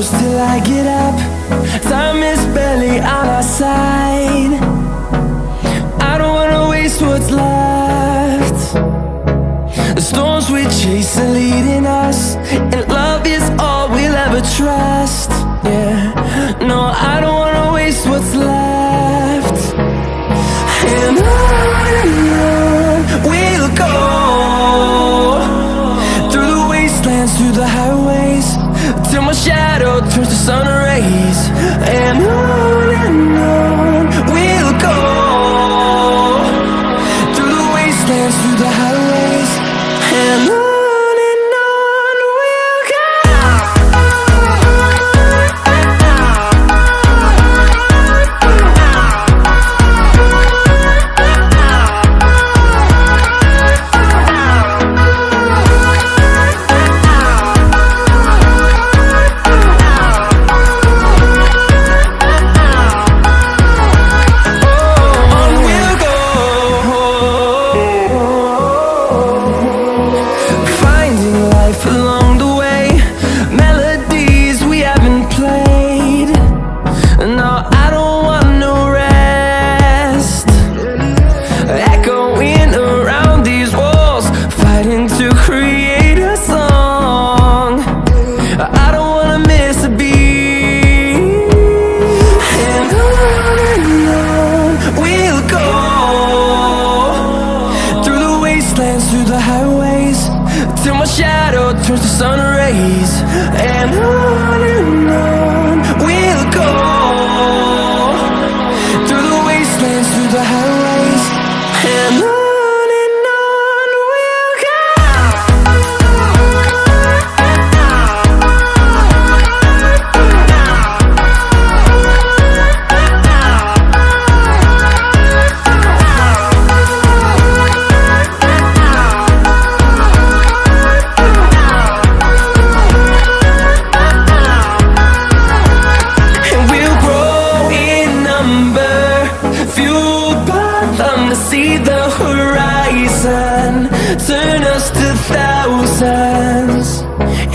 close till I get up. Time is barely on our side. I don't wanna waste what's left. The storms we chase are leading us, and love is all we'll ever trust. Yeah, no, I don't wanna waste what's left. And on we'll go, through the wastelands, through the highways, till my shadow turns to sun rays. And on we'll go, through the wastelands, through the highways, and on we'll go. Through the highways, till my shadow turns to sun rays. And on we'll go, through the wastelands, through the highways, and on we'll go. See the horizon, turn us to thousands,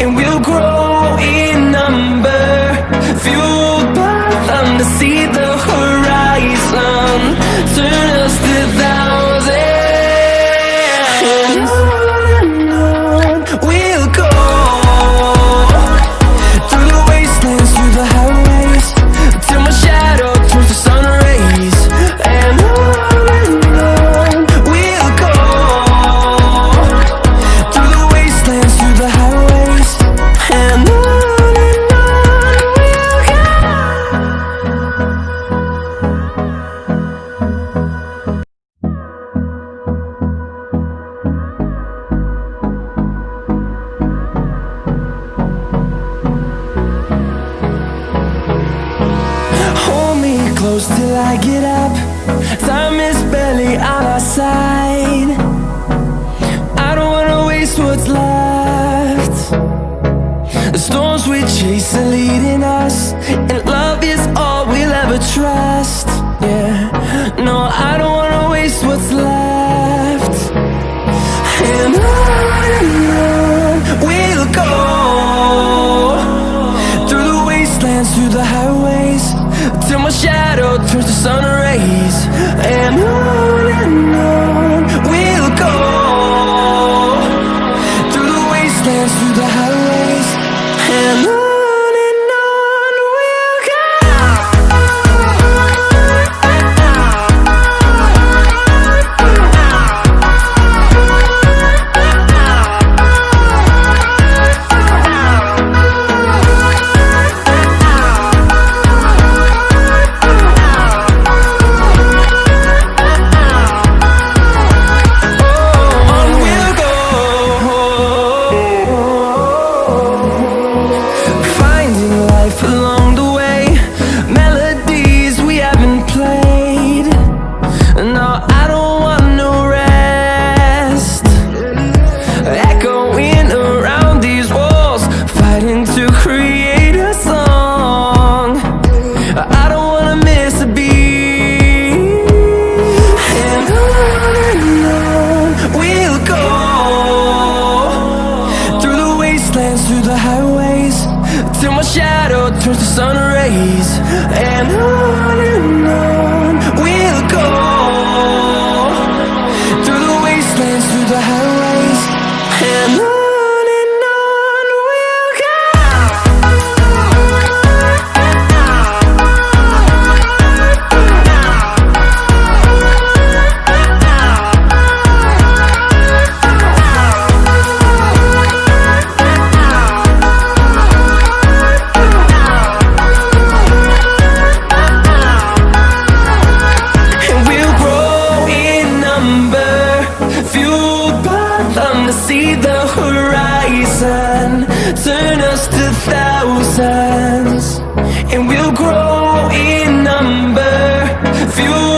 and we'll grow in number, fueled by them. To see the horizon, turn us to thousands, and on we'll go, through the wastelands, through the highways, till my shadow turns to sun rays. And close till I get up. Time is barely on our side. I don't wanna waste what's left. The storms we chase are leading us, and love is all we'll ever trust. Yeah, no, I don't wanna waste what's left. And on we'll go, through the wastelands, through the highways, till my shadow turns to sun rays. And on we'll go, through the wastelands, through the highways, and on we'll go. till my shadow turns to sun rays. And on we'll go, through the wastelands, through the highways, and on we'll go. See the horizon turn us to thousands, and we'll grow in number, fuel